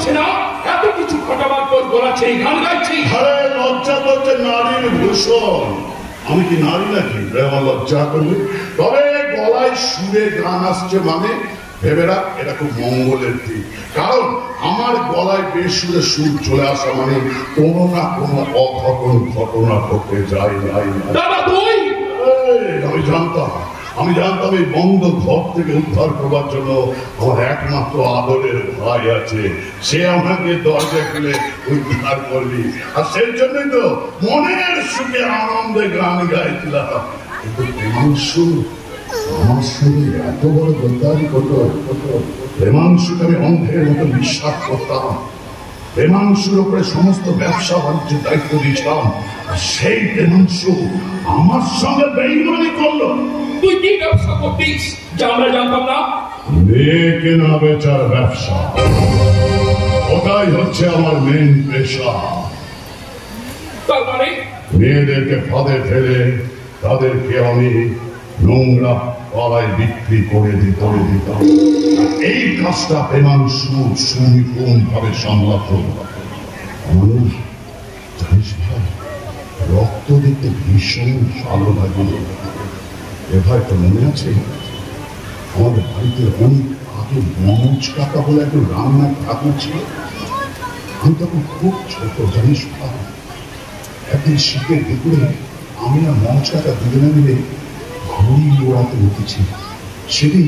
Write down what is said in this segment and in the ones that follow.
হচ্ছে না? এত কিছু ঘটাবার পর গলা ছেড়ে গান গাইছি। আরে লজ্জা করছে নারীর ভূষণ। আমি কি নারী নাকি আমার লজ্জা করবে? তবে গলায় সুরে গান আসছে মানে ভেবে রাখ এটা খুব মঙ্গলের দিক। কারণ আমার গলায় বেসুরে সুর চলে আসা মানে কোনো না কোনো অঘটন ঘটনা ঘটে যায়। দাদা তুই? আমি জানতাম এই বন্ধ ঘর থেকে উদ্ধার করবার জন্য আমার একমাত্র আদরের ভাই আছে, সে আমাকে দরজা খুলে উদ্ধার করবি। আর সেই জন্যই তো মনের সুখে আনন্দে গান গাইছিলাম। কিন্তু প্রেমাংশু আমার সঙ্গে এত বড় গদ্দারি করতো। প্রেমাংশুকে আমি অন্ধের মতো বিশ্বাস করতাম, প্রেমাংশুর উপরে সমস্ত ব্যবসা বাণিজ্যের দায়িত্ব দিয়েছিলাম। সেই প্রেমাংশু আমার সঙ্গে বেইমানি করলো। তুই কি ব্যবসা করতিস যা আমরা জানতাম না? মেয়ে কেনা বেচার ব্যবসা, ওটাই হচ্ছে আমার মেন পেশা। তার মানে মেয়েদেরকে ফাঁদে ফেলে তাদেরকে আমি নোংরা পাড়ায় বিক্রি করে দিতাম। এই কাজটা প্রেমাংশু সুনিপুণ ভাবে সামলাত। জানিস ভাই, রক্ত দেখতে ভীষণ ভালো লাগে। এ ভাই তো মনে আছে আমাদের বাড়িতে অনেক আগে মনোজ কাকা বলে একটু রান্নার ঠাকুর ছিল। আমি তখন খুব ছোট, জানিস ভাই। একদিন শীতের দুপুরে আমি আর মনোজ কাকা দুজনে মিলে ঘুড়ি ওড়াতে উঠেছি। সেদিন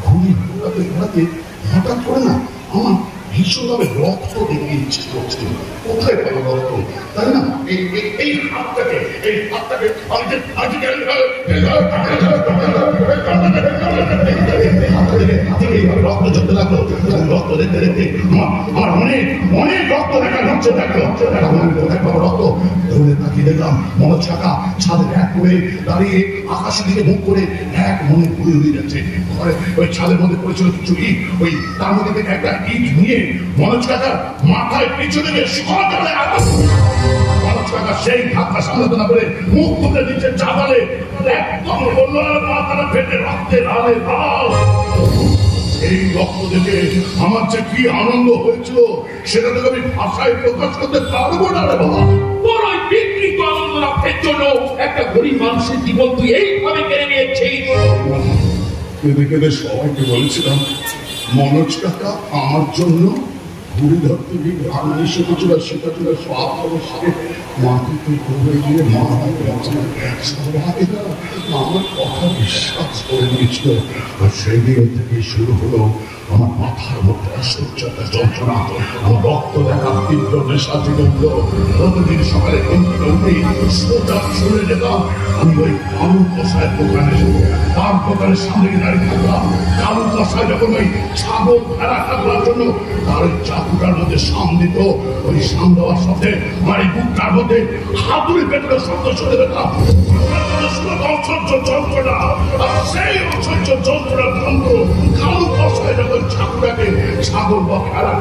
ঘুড়ি ওড়াতে হঠাৎ করে না আমার ভীষণভাবে রক্ত দেখে ইচ্ছে করছে। কোথায় পাবো রক্ত, তাই না? এই হাতটাকে রক্ত চলতে লাগলো। রক্ত দেখতে দেখতে আমার অনেক রক্ত দেখা হচ্ছে। কোথায় পাবো রক্ত? ধরে তাকিয়ে দেখলাম মনোজ কাকা ছাদের এক করে দাঁড়িয়ে আকাশের দিকে মুখ করে এক মনে ঘুরে উড়ে যাচ্ছে। ঘরে ওই ছাদের মধ্যে পড়েছিল কিছু ইট, ওই তার মধ্যে থেকে একটা ইট নিয়ে মনোজ কাকার মাথায় পিছনে গিয়ে মনোজ কাকা সেই ধাক্কা সামলাতে না করে মুখ তুলে দিচ্ছে চাপালে, একদম মাথাটা ফেটে রক্তের আলে লাল। এই রক্ত দেখে আমার যে কি আনন্দ হয়েছিল সেটা থেকে আমি ভাষায় প্রকাশ করতে পারবো না রে বাবা। তোর ওই বিকৃত আনন্দ রক্তের জন্য একটা গরিব মানুষের জীবন তুই এইভাবে কেড়ে নিয়েছিস। কেঁদে কেঁদে সবাইকে বলেছিলাম মনোজ কাকা আমার জন্য ঘুড়ি ধরতে গিয়ে রান্না শিখেছিল, শেখাচ্ছিল সব অবশ্যই মাটিতে ঘুরে গিয়ে সবাই আমার কথা বিশ্বাস করে নিয়েছিল। আর সেই দিন থেকে শুরু হলো আমার মাথার মধ্যে অসহ্য একটা যন্ত্রণা, আমার রক্ত দেখা তীব্র নেশা জেগে উঠলো। প্রতিদিন সকালে সোজা শুনে যেতাম আমি ওই কালু কষায়ের দোকানে, তার দোকানের সামনে দাঁড়িয়ে থাকলাম। কালু কষায় যখন ওই ছাগল ভেড়া কাটার জন্য তার ওই চাকুটার মধ্যে সাম দিত, ওই সাম দেওয়ার সাথে আমার এই বুকটার মধ্যে হাতুড়ি পেটের শব্দ শুনে পেতাম। অসহ্য যন্ত্রণা, আর সেই অসহ্য যন্ত্রণার যন্ত্র কালু কষায় যখন ছাকুটাকে ছাগল বা ভেড়া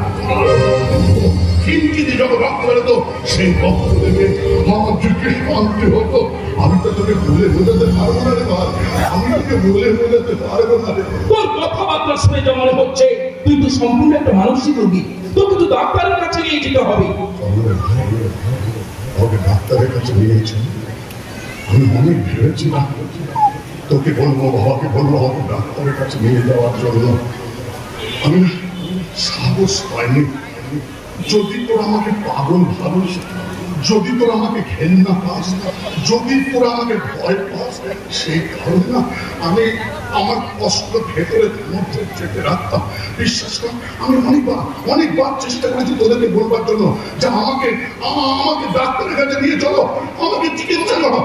খিনকি দিয়ে যখন রক্ত বেরোতো সেই রক্ত দেখে আমার যুগে শান্তি হতো। আমি তো তোকে ভুলে বোঝাতে পারবো না রে ভাই, আমি তোকে ভুলে বোঝাতে পারবো না রে। তোর কথাবার্তা শুনে যা মনে হচ্ছে তুই তো সম্পূর্ণ একটা মানসিক রোগী, তোকে তো ডাক্তারের কাছে নিয়ে যেতে হবে। ওকে ডাক্তারের কাছে নিয়েছেন, আমি অনেক ভেবেছিলাম তোকে বলবো, বাবাকে বলবো আমাকে ডাক্তারের কাছে নিয়ে যাওয়ার জন্য। আমি সাহস পাইনি। যদি তোরা আমাকে পাগল ভাবিস, যদি তোরা আমাকে ঘেন্না পাস, যদি তোরা আমাকে ভয় পাস, সেই কারণে না আমি আমার কষ্ট ভেতরের মধ্যে চেপে রাখতাম। বিশ্বাস কর আমি অনেকবার চেষ্টা করেছি তোদেরকে বলবার জন্য যে আমাকে ডাক্তারের কাছে নিয়ে চলো, আমাকে চিকিৎসা করো।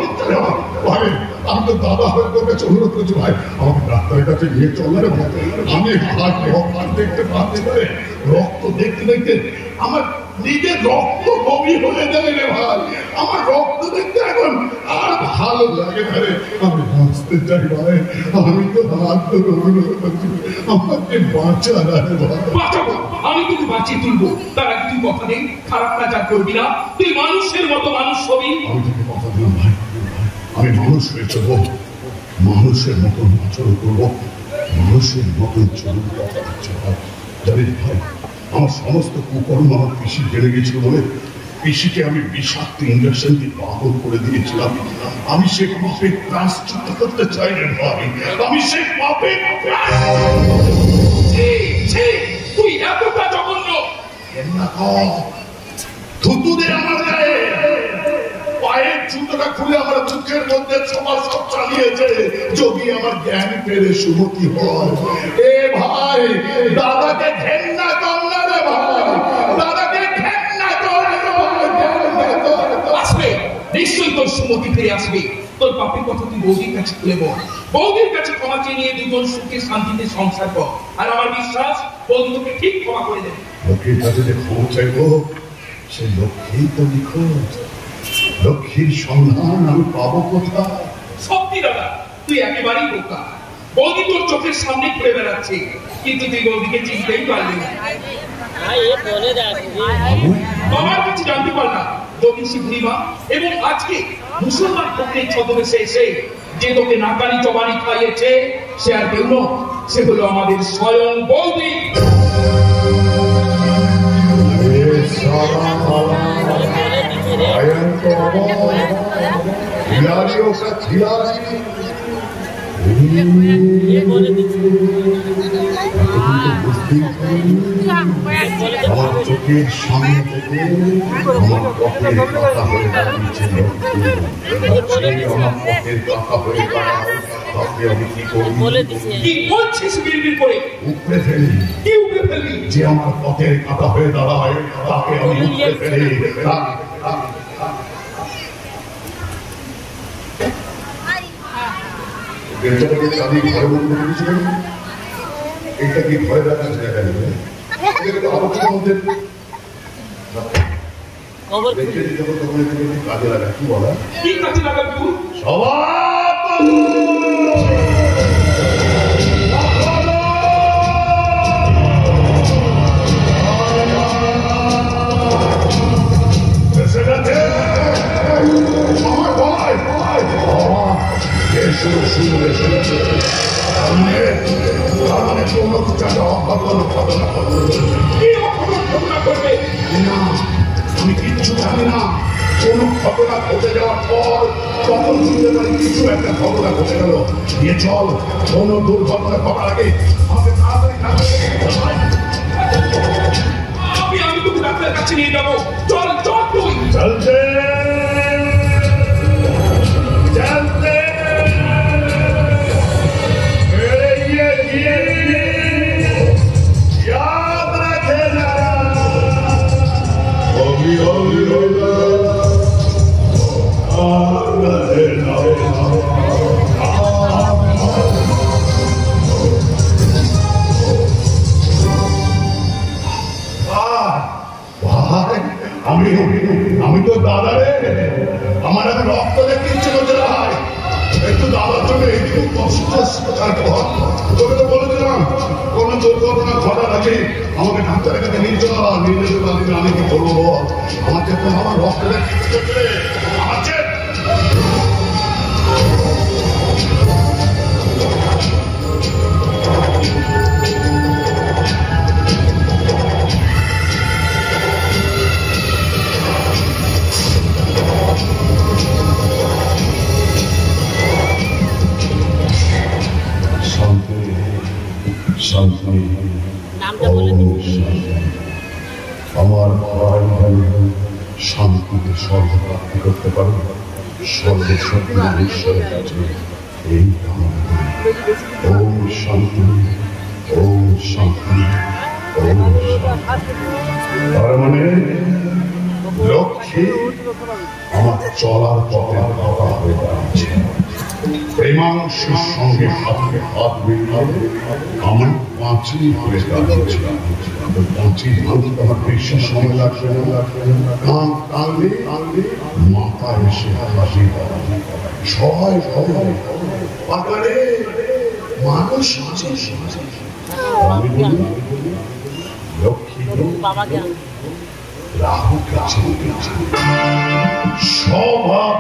ভাই আমি তো দাদা হয়ে তোর কাছে অনুরোধ করেছি, ভাই আমাকে ডাক্তারের কাছে নিয়ে চল রে ভাই। আমি হাত দেখতে পারতে পারে রক্ত দেখতে দেখতে আমার নিজের রক্ত বমি হয়ে যাবে রে ভাই। আমার রক্ত দেখতে এখন আর ভালো লাগে না রে। আমি বাঁচতে চাই ভাই, আমি তো হাত ধরে অনুরোধ করছি আমাকে বাঁচা না রে ভাই। বাঁচাবো, আমি তোকে বাঁচিয়ে তুলবো, তার আগে তুই কথা নেই খারাপ কাজ আর করবি না, তুই মানুষের মতো মানুষ হবি। আমি তোকে কথা দিলাম ভাই, আমি মানুষ হয়ে চলবো, মানুষের মতন আচরণ করবো, মানুষের মতন চলবো। জানিস ভাই আমার সমস্ত কুকর্ম আমার পিসি জেনে গেছিল বলে পিসিকে আমি বিষাক্ত ইঞ্জেকশন দিয়ে পাগল করে দিয়েছিলাম। আমি সে পাপে প্রায়শ্চিত্ত করতে চাই রে ভাই, আমি সে পাপে তুই এতটা জঘন্য থুতু দে আমার গায়ে, পায়ের জুতোটা খুলে আমার চোখের মধ্যে সবার সব চালিয়েছে। যদি আমার জ্ঞান পেরে সুমতি হয়, এ ভাই দাদাকে ঘেন্না কর না রে ভাই, দাদাকে ঘেন্না কর। আসবে, নিশ্চয়ই তোর সুমতি ফিরে আসবে। তোর পাপের কথা তুই বৌদির কাছে তুলে বল, বৌদির কাছে ক্ষমা চেয়ে নিয়ে দুজন সুখে শান্তিতে সংসার কর। আর আমার বিশ্বাস বৌদি তোকে ঠিক ক্ষমা করে দেবে। লোকের কাছে যে ক্ষমা চাইবো, সে লক্ষ্মী তো নিখোঁজ। লক্ষ্মীর সন্ধান আমি পাবো কোথায়? সত্যি দাদা, তুই একেবারেই বোকা। বৌদি তোর চোখের সামনে ঘুরে বেড়াচ্ছে, কিন্তু তুই বৌদিকে চিনতেই পারলি না। বাবার কাছে জানতে পারলাম জ্যোতিষী বুড়িমা এবং আজকে মুসলমান ফকিরের ছদ্মবেশে এসে যে তোকে নাকানি চবানি খাইয়েছে, সে আর কেউ নয়, সে হলো আমাদের স্বয়ং বৌদি। আমার চোখের সামনে থেকে আমার পথের কথা হয়ে দাঁড়িয়েছে লক্ষ্মী, আমার পথের কথা হয়ে দাঁড়ায়। তাকে আমি কি করি? কি বলছিস বিড়বিড় করে? উপড়ে ফেলি। কি উপড়ে ফেলবি? যে আমার পথের কথা হয়ে দাঁড়ায় তাকে আমি উপড়ে ফেলি। বেচারাকে চাবি ঘরে বন্ধ করেছিলেন, এটা কি ভয় রাখার জায়গা নেই? কাজে লাগা কি বলা? কি কাজে লাগাবি তুই? আমি কিচ্ছু জানি না। কোন ঘটনা ঘটে যাওয়ার পর তখন শুনতে পারি কিছু একটা ঘটনা ঘটে গেল। নিয়ে চল, কোন দুর্ঘটনা ঘটার আগে আমাকে তাড়াতাড়ি আমি তোকে ডাক্তারের কাছে নিয়ে যাবো। চল চল তুই চলতে চলতে याद रखना होगी होगी होगा আমি তো দাদা রে, আমার এখন রক্ত দেখতে ইচ্ছে করছে না। একটু দাদার জন্য একটু কষ্ট তোকে তো বলেছিলাম কোন দুর্ঘটনা ঘটার আগে আমাকে ডাক্তারের কাছে নিয়ে চল। আমি কি করবো? আমাকে তো আমার রক্ত দেখতে ইচ্ছে করছে। আমার ভাই ভাই শান্তিতে সর্বপ্রাপ্তি করতে পারে সর্বশক্তি ঈশ্বরের কাছে এই ওম শান্তি, ওম শান্তি, ওম শান্তি। তার মানে লক্ষ্মী আমার চলার পথে বাধা হয়ে দাঁড়াচ্ছে। প্রেমাংশের সঙ্গে হাতে হাত মিলিয়ে আমার পাঁচি হয়ে দাঁড়িয়েছে। পাঁচি ভাঙতে আমার বেশি সময় লাগবে না। কান টানলে মাথা এসে হাসি সবাই সবাই পাকারে মানুষ আছে। আমি বলি লক্ষ্মী রাহু কাছে স্বভাব